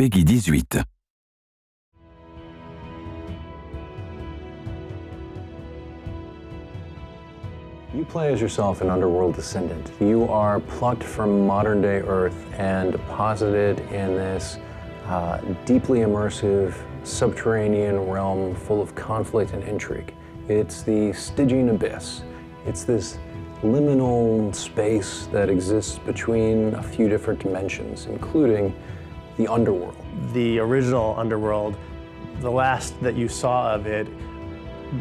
Peggy 18. You play as yourself in Underworld Ascendant. You are plucked from modern-day Earth and deposited in this deeply immersive subterranean realm full of conflict and intrigue. It's the Stygien abyss. It's this liminal space that exists between a few different dimensions, including the Underworld. The original Underworld, the last that you saw of it,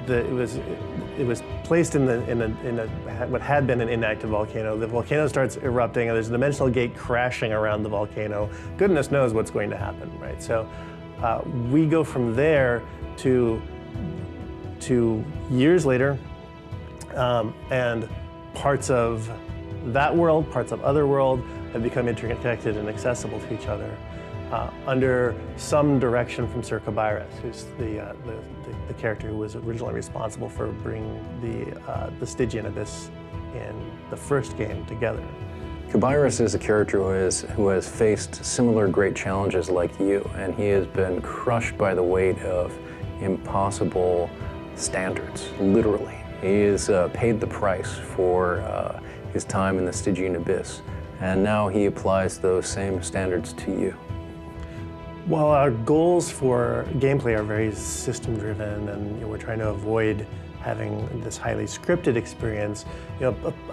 it was placed in what had been an inactive volcano. The volcano starts erupting, and there's a dimensional gate crashing around the volcano. Goodness knows what's going to happen, right? So we go from there to years later, and parts of that world, parts of other world have become interconnected and accessible to each other under some direction from Sir Cabirus, who's the character who was originally responsible for bringing the Stygien abyss in the first game together. Cabirus is a character who has faced similar great challenges like you, and he has been crushed by the weight of impossible standards, literally. He has paid the price for his time in the Stygien abyss, and now he applies those same standards to you. Well, our goals for gameplay are very system-driven, and we're trying to avoid having this highly scripted experience. A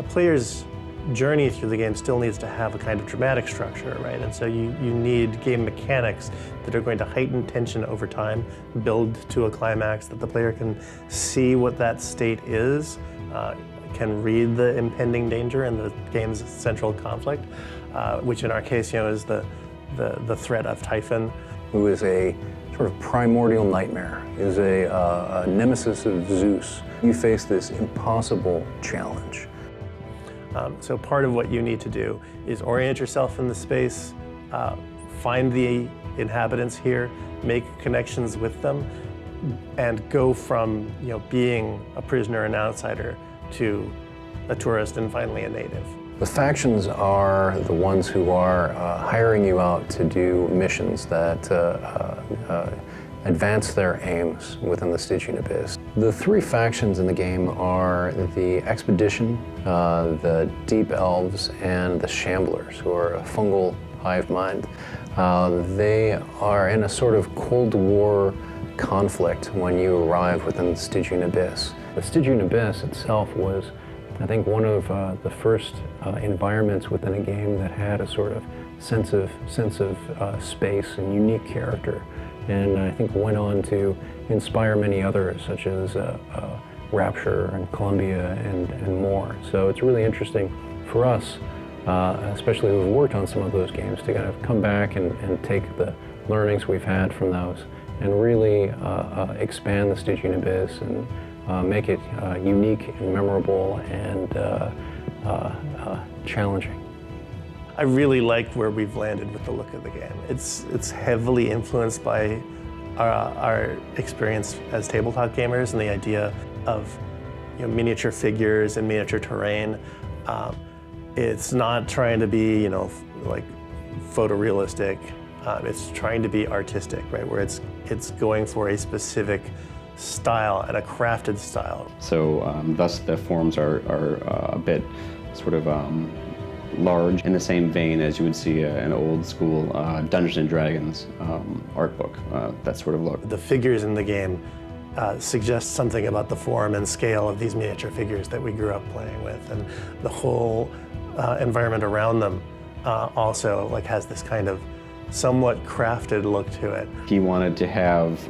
player's journey through the game still needs to have a kind of dramatic structure, right? And so you need game mechanics that are going to heighten tension over time, build to a climax, that the player can see what that state is, can read the impending danger and the game's central conflict, which in our case, is the threat of Typhon. Who is a sort of primordial nightmare, is a nemesis of Zeus. You face this impossible challenge. So part of what you need to do is orient yourself in the space, find the inhabitants here, make connections with them, and go from being a prisoner and outsider to a tourist and finally a native. The factions are the ones who are hiring you out to do missions that advance their aims within the Stygien abyss. The three factions in the game are the Expedition, the Deep Elves, and the Shamblers, who are a fungal hive mind. They are in a sort of Cold War conflict when you arrive within the Stygien abyss. The Stygien abyss itself was, I think, one of the first environments within a game that had a sort of sense of space and unique character, and I think went on to inspire many others, such as Rapture and Columbia and more. So it's really interesting for us, especially who've worked on some of those games, to kind of come back and take the learnings we've had from those and really expand the Stygien abyss and make it unique and memorable and challenging. I really like where we've landed with the look of the game. It's heavily influenced by our experience as tabletop gamers and the idea of miniature figures and miniature terrain. It's not trying to be like photorealistic. It's trying to be artistic, right? Where it's going for a specific style and a crafted style. So thus the forms are a bit sort of large, in the same vein as you would see an old school Dungeons and Dragons art book, that sort of look. The figures in the game suggest something about the form and scale of these miniature figures that we grew up playing with, and the whole environment around them also has this kind of somewhat crafted look to it. He wanted to have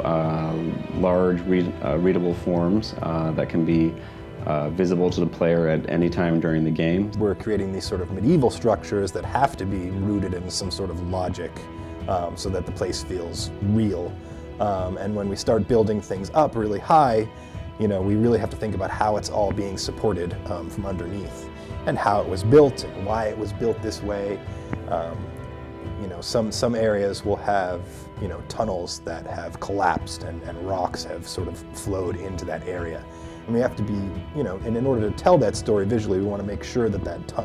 large readable forms that can be visible to the player at any time during the game. We're creating these sort of medieval structures that have to be rooted in some sort of logic so that the place feels real. And when we start building things up really high, we really have to think about how it's all being supported from underneath, and how it was built and why it was built this way. Some areas will have tunnels that have collapsed and rocks have sort of flowed into that area. And we have to be, and in order to tell that story visually, we want to make sure that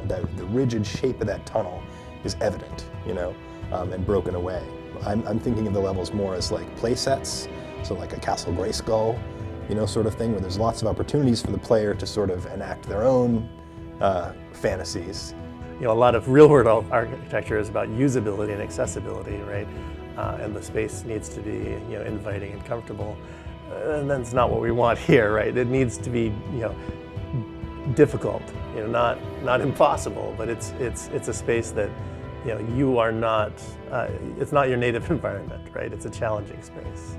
the rigid shape of that tunnel is evident, and broken away. I'm thinking of the levels more as like play sets, so like a Castle Grayskull, sort of thing, where there's lots of opportunities for the player to sort of enact their own fantasies. A lot of real-world architecture is about usability and accessibility, right? And the space needs to be, inviting and comfortable. And that's not what we want here, right? It needs to be, difficult, not impossible, but it's a space that, you are not. It's not your native environment, right? It's a challenging space.